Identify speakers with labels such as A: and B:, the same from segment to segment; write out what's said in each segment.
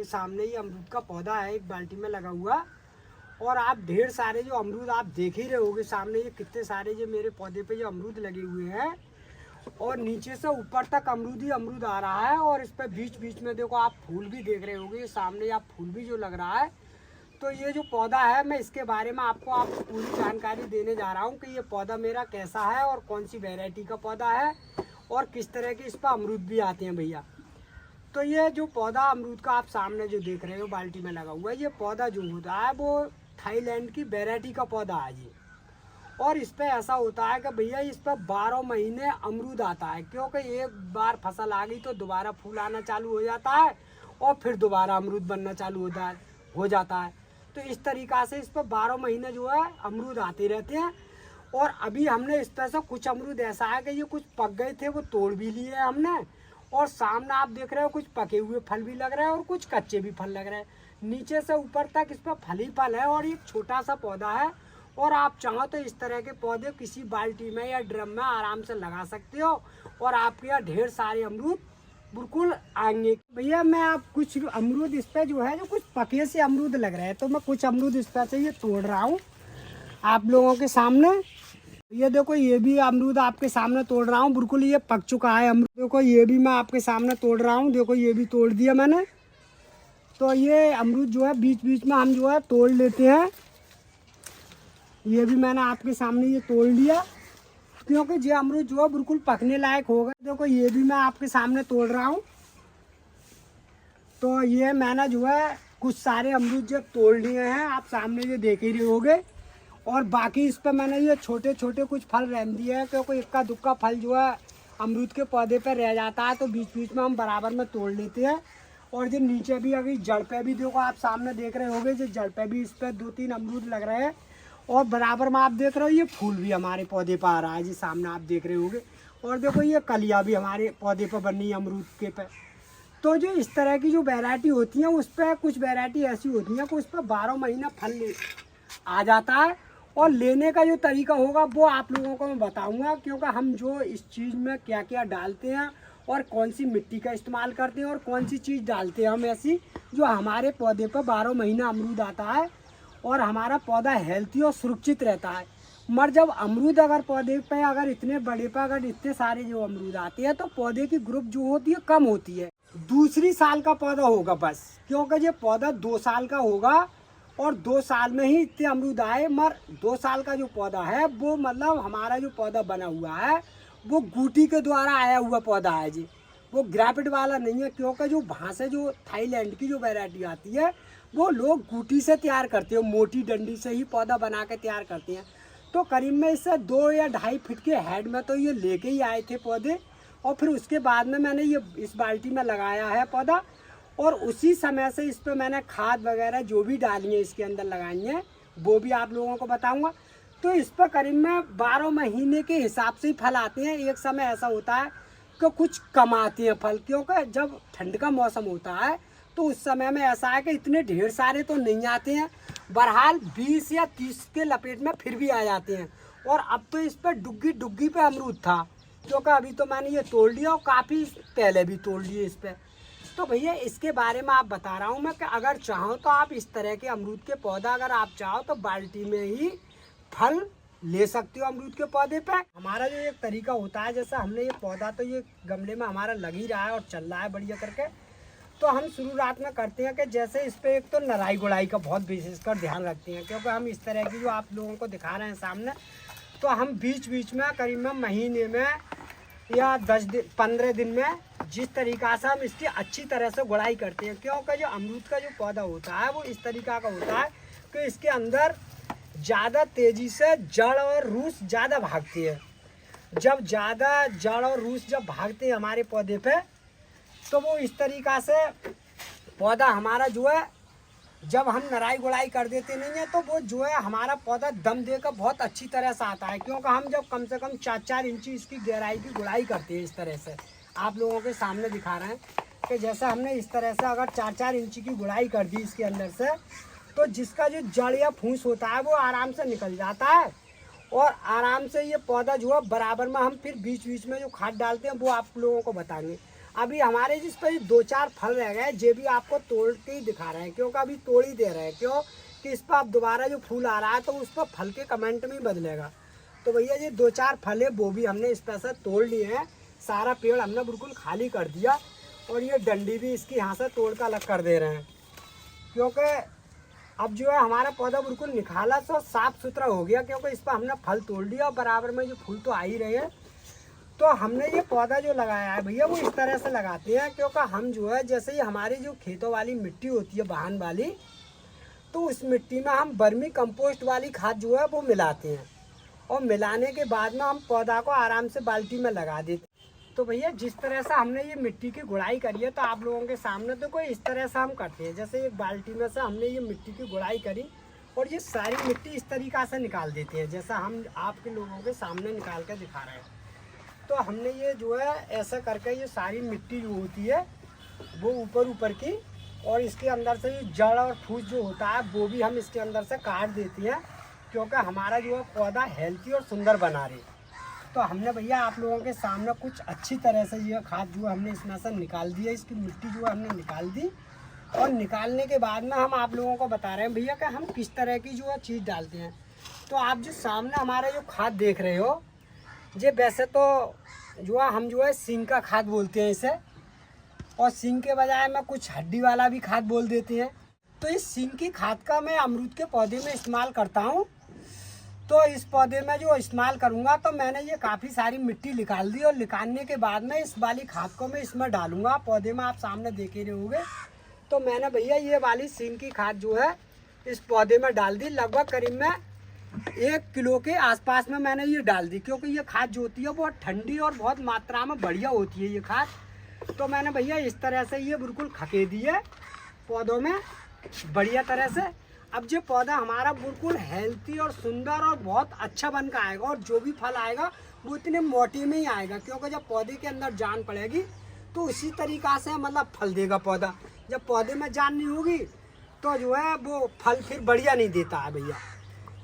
A: के सामने ही अमरूद का पौधा है एक बाल्टी में लगा हुआ। और आप ढेर सारे जो अमरूद आप देख ही रहे होगे सामने, ये कितने सारे जो मेरे पौधे पे जो अमरूद लगे हुए हैं। और नीचे से ऊपर तक अमरूद ही अमरूद आ रहा है। और इस पर बीच बीच में देखो आप फूल भी देख रहे होगे, सामने आप फूल भी जो लग रहा है। तो ये जो पौधा है, मैं इसके बारे में आपको पूरी जानकारी देने जा रहा हूँ कि ये पौधा मेरा कैसा है और कौन सी वैरायटी का पौधा है और किस तरह के इस पर अमरूद भी आते हैं भैया। तो ये जो पौधा अमरूद का आप सामने जो देख रहे हो बाल्टी में लगा हुआ है, ये पौधा जो होता है वो थाईलैंड की वैरायटी का पौधा है जी। और इस पर ऐसा होता है कि भैया इस पर 12 महीने अमरूद आता है, क्योंकि एक बार फसल आ गई तो दोबारा फूल आना चालू हो जाता है और फिर दोबारा अमरूद बनना चालू हो जाता है। तो इस तरीक़ा से इस पर 12 महीने जो है अमरूद आते रहते हैं। और अभी हमने इस पर से कुछ अमरूद ऐसा है कि ये कुछ पक गए थे, वो तोड़ भी लिए हमने। और सामने आप देख रहे हो कुछ पके हुए फल भी लग रहे हैं और कुछ कच्चे भी फल लग रहे हैं। नीचे से ऊपर तक इस पर फल ही फल है और एक छोटा सा पौधा है। और आप चाहो तो इस तरह के पौधे किसी बाल्टी में या ड्रम में आराम से लगा सकते हो और आपके यहाँ ढेर सारे अमरूद बिल्कुल आएंगे। भैया मैं आप कुछ अमरूद इस पर जो है जो कुछ पके से अमरूद लग रहे हैं, तो मैं कुछ अमरूद इस पर से ये तोड़ रहा हूँ आप लोगों के सामने। ये देखो ये भी अमरूद आपके सामने तोड़ रहा हूँ, बिल्कुल ये पक चुका है अमरूद। देखो ये भी मैं आपके सामने तोड़ रहा हूँ, देखो ये भी तोड़ दिया मैंने। तो ये अमरूद जो है बीच बीच में हम जो है तोड़ लेते हैं। ये भी मैंने आपके सामने ये तोड़ लिया, क्योंकि ये अमरूद जो है बिल्कुल पकने लायक हो गए। देखो ये भी मैं आपके सामने तोड़ रहा हूँ। तो ये मैंने जो है कुछ सारे अमरूद जब तोड़ लिए हैं, आप सामने ये देख ही रहे होगे। और बाकी इस पर मैंने ये छोटे छोटे कुछ फल रहने दिए हैं, क्योंकि इक्का दुक्का फल जो है अमरूद के पौधे पर रह जाता है, तो बीच बीच में हम बराबर में तोड़ लेते हैं। और जो नीचे भी अभी जड़ पे भी देखो आप सामने देख रहे होगे, जो जड़ पे भी इस पर 2-3 अमरूद लग रहे हैं। और बराबर में आप देख रहे हो ये फूल भी हमारे पौधे पर आ रहा है जी, सामने आप देख रहे होगे। और देखो ये कलियाँ भी हमारे पौधे पर बनी है अमरूद के पे। तो जो इस तरह की जो वैरायटी होती है उस पर कुछ वैरायटी ऐसी होती है कि उस पर 12 महीना फल आ जाता है। और लेने का जो तरीका होगा वो आप लोगों को मैं बताऊंगा, क्योंकि हम जो इस चीज़ में क्या क्या डालते हैं और कौन सी मिट्टी का इस्तेमाल करते हैं और कौन सी चीज़ डालते हैं हम ऐसी जो हमारे पौधे पर 12 महीना अमरूद आता है और हमारा पौधा हेल्थी और सुरक्षित रहता है। मगर जब अमरूद अगर पौधे पे अगर इतने बड़े पे अगर इतने सारे जो अमरूद आते हैं तो पौधे की ग्रुप जो होती है कम होती है। दूसरी साल का पौधा होगा बस, क्योंकि ये पौधा 2 साल का होगा और 2 साल में ही इतने अमरूद आए। मगर 2 साल का जो पौधा है वो मतलब हमारा जो पौधा बना हुआ है वो गूटी के द्वारा आया हुआ पौधा है जी, वो ग्राफ्ट वाला नहीं है। क्योंकि जो भांसे जो थाईलैंड की जो वैरायटी आती है वो लोग गूटी से तैयार करते हैं, मोटी डंडी से ही पौधा बना के तैयार करते हैं। तो करीब में इससे 2 या 2.5 फीट के हेड में तो ये लेके ही आए थे पौधे। और फिर उसके बाद में मैंने ये इस बाल्टी में लगाया है पौधा। और उसी समय से इस पर मैंने खाद वगैरह जो भी डाली है इसके अंदर लगाई है वो भी आप लोगों को बताऊंगा। तो इस पर करीब में 12 महीने के हिसाब से ही फल आते हैं। एक समय ऐसा होता है कि कुछ कम आते हैं फल, क्योंकि जब ठंड का मौसम होता है तो उस समय में ऐसा है कि इतने ढेर सारे तो नहीं आते हैं। बहरहाल 20 या 30 के लपेट में फिर भी आ जाते हैं। और अब तो इस पर डुग्गी डुग्गी पे अमरूद था, क्योंकि अभी तो मैंने ये तोड़ लिया और काफ़ी पहले भी तोड़ लिए इस पर। तो भैया इसके बारे में आप बता रहा हूँ मैं कि अगर चाहो तो आप इस तरह के अमरूद के पौधा अगर आप चाहो तो बाल्टी में ही फल ले सकते हो अमरूद के पौधे पे। हमारा जो एक तरीका होता है, जैसा हमने ये पौधा तो ये गमले में हमारा लग ही रहा है और चल रहा है बढ़िया करके। तो हम शुरुआत में करते हैं कि जैसे इस पर एक तो नराई गुड़ाई का बहुत विशेषकर ध्यान रखते हैं, क्योंकि हम इस तरह की जो आप लोगों को दिखा रहे हैं सामने, तो हम बीच बीच में करीब में महीने में या 10 दिन 15 दिन में जिस तरीक़ा से हम इसकी अच्छी तरह से गुड़ाई करते हैं। क्योंकि जो अमरूद का जो पौधा होता है वो इस तरीक़ा का होता है कि इसके अंदर ज़्यादा तेज़ी से जड़ और रूस ज़्यादा भागती है। जब ज़्यादा जड़ और रूस जब भागते हैं हमारे पौधे पे, तो वो इस तरीक़ा से पौधा हमारा जो है जब हम नराई गुड़ाई कर देते नहीं है तो वो जो है हमारा पौधा दम देकर बहुत अच्छी तरह से आता है। क्योंकि हम जब कम से कम 4-4 इंची इसकी गहराई की गुड़ाई करते हैं, इस तरह से आप लोगों के सामने दिखा रहे हैं कि जैसे हमने इस तरह से अगर 4-4 इंची की गुड़ाई कर दी इसके अंदर से, तो जिसका जो जड़ या फूस होता है वो आराम से निकल जाता है। और आराम से ये पौधा जो है बराबर में हम फिर बीच बीच में जो खाद डालते हैं वो आप लोगों को बताएंगे। अभी हमारे जिस पर 2-4 फल रह गए, ये भी आपको तोड़ के ही दिखा रहे हैं, क्योंकि अभी तोड़ ही दे रहे हैं, क्यों कि इस पर अब दोबारा जो फूल आ रहा है तो उस पर फल के कमेंट में ही बदलेगा। तो भैया ये 2-4 फल है वो भी हमने इस तरह से तोड़ लिए हैं। सारा पेड़ हमने बिल्कुल खाली कर दिया और ये डंडी भी इसकी यहाँ से तोड़ कर अलग कर दे रहे हैं, क्योंकि अब जो है हमारा पौधा बिल्कुल निखाला सा साफ सुथरा हो गया, क्योंकि इस पर हमने फल तोड़ लिया और बराबर में जो फूल तो आ ही रहे हैं। तो हमने ये पौधा जो लगाया है भैया वो इस तरह से लगाते हैं, क्योंकि हम जो है जैसे ही हमारी जो खेतों वाली मिट्टी होती है बहान वाली, तो उस मिट्टी में हम वर्मी कंपोस्ट वाली खाद जो है वो मिलाते हैं और मिलाने के बाद में हम पौधा को आराम से बाल्टी में लगा देते हैं। तो भैया जिस तरह से हमने ये मिट्टी की गुड़ाई करी है तो आप लोगों के सामने तो कोई इस तरह से हम करते हैं, जैसे एक बाल्टी में से हमने ये मिट्टी की गुड़ाई करी और ये सारी मिट्टी इस तरीक़ा से निकाल देते हैं, जैसा हम आपके लोगों के सामने निकाल कर दिखा रहे हैं। तो हमने ये जो है ऐसा करके ये सारी मिट्टी जो होती है वो ऊपर की, और इसके अंदर से ये जड़ और फूस जो होता है वो भी हम इसके अंदर से काट देते हैं, क्योंकि हमारा जो है पौधा हेल्थी और सुंदर बना रहे। तो हमने भैया आप लोगों के सामने कुछ अच्छी तरह से ये खाद जो हमने इसमें से निकाल दी है, इसकी मिट्टी जो है हमने निकाल दी, और निकालने के बाद में हम आप लोगों को बता रहे हैं भैया कि हम किस तरह की जो है चीज़ डालते हैं। तो आप जो सामने हमारा जो खाद देख रहे हो, ये वैसे तो जो है हम जो है सिंक का खाद बोलते हैं इसे, और सिंक के बजाय में कुछ हड्डी वाला भी खाद बोल देते हैं। तो इस सिंक की खाद का मैं अमरूद के पौधे में इस्तेमाल करता हूँ। तो इस पौधे में जो इस्तेमाल करूँगा तो मैंने ये काफ़ी सारी मिट्टी निकाल दी, और निकालने के बाद में इस वाली खाद को मैं इसमें डालूँगा। पौधे में आप सामने देख ही रहोगे। तो मैंने भैया ये वाली सिंक की खाद जो है इस पौधे में डाल दी, लगभग करीब में 1 किलो के आसपास में मैंने ये डाल दी, क्योंकि ये खाद जो होती है बहुत ठंडी और बहुत मात्रा में बढ़िया होती है ये खाद। तो मैंने भैया इस तरह से ये बिल्कुल खके दी है पौधों में बढ़िया तरह से। अब ये पौधा हमारा बिल्कुल हेल्थी और सुंदर और बहुत अच्छा बन कर आएगा, और जो भी फल आएगा वो इतने मोटे में ही आएगा, क्योंकि जब पौधे के अंदर जान पड़ेगी तो उसी तरीक़ा से मतलब फल देगा पौधा। जब पौधे में जान नहीं होगी तो जो है वो फल फिर बढ़िया नहीं देता है भैया।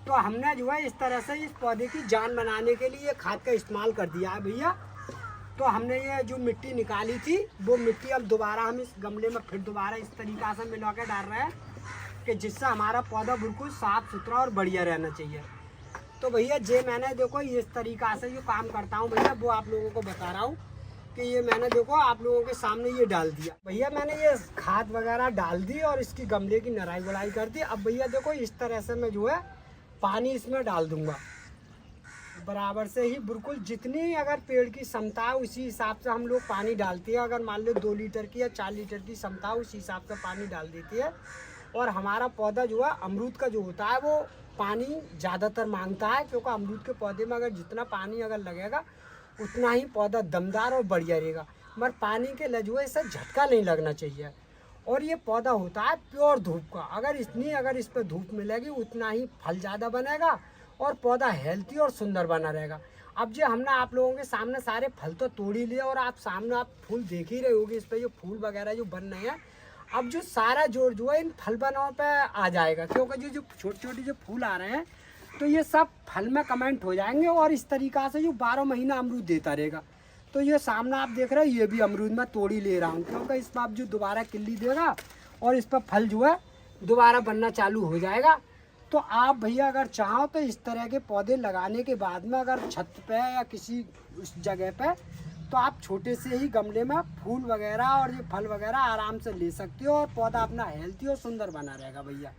A: तो हमने जो है इस तरह से इस पौधे की जान बनाने के लिए खाद का इस्तेमाल कर दिया है भैया। तो हमने ये जो मिट्टी निकाली थी वो मिट्टी अब दोबारा हम इस गमले में फिर दोबारा इस तरीक़ा से मिला के डाल रहे हैं, कि जिससे हमारा पौधा बिल्कुल साफ़ सुथरा और बढ़िया रहना चाहिए। तो भैया ये मैंने देखो इस तरीक़ा से जो काम करता हूँ भैया वो आप लोगों को बता रहा हूँ कि ये मैंने देखो आप लोगों के सामने ये डाल दिया भैया। मैंने ये खाद वगैरह डाल दी और इसकी गमले की नराई गुड़ाई कर दी। अब भैया देखो इस तरह से मैं जो है पानी इसमें डाल दूंगा बराबर से ही, बिल्कुल जितनी अगर पेड़ की क्षमता है उसी हिसाब से हम लोग पानी डालते हैं। अगर मान लो 2 लीटर की या 4 लीटर की क्षमता उस हिसाब से पानी डाल देती है। और हमारा पौधा जो है अमरूद का जो होता है वो पानी ज़्यादातर मांगता है, क्योंकि अमरूद के पौधे में अगर जितना पानी अगर लगेगा उतना ही पौधा दमदार और बढ़िया रहेगा, मगर पानी के लिए जो है इसे झटका नहीं लगना चाहिए। और ये पौधा होता है प्योर धूप का, अगर इस पर धूप मिलेगी उतना ही फल ज़्यादा बनेगा और पौधा हेल्थी और सुंदर बना रहेगा। अब जो हमने आप लोगों के सामने सारे फल तो तोड़ ही लिए, और आप सामने आप फूल देख ही रहे होगे, इस पर जो फूल वगैरह जो बन रहे हैं। अब जो सारा जोर जो है इन फल बनाओं पे आ जाएगा, क्योंकि जो छोटे छोटे जो फूल आ रहे हैं तो ये सब फल में कमेंट हो जाएंगे, और इस तरीक़ा से जो 12 महीना अमरूद देता रहेगा। तो ये सामने आप देख रहे हो ये भी अमरूद मैं तोड़ ही ले रहा हूँ, क्योंकि इस पर आप जो दोबारा किल्ली देगा और इस पर फल जो है दोबारा बनना चालू हो जाएगा। तो आप भैया अगर चाहो तो इस तरह के पौधे लगाने के बाद में अगर छत पे या किसी उस जगह पे, तो आप छोटे से ही गमले में फूल वगैरह और ये फल वगैरह आराम से ले सकते हो, और पौधा अपना हेल्थी और सुंदर बना रहेगा भैया।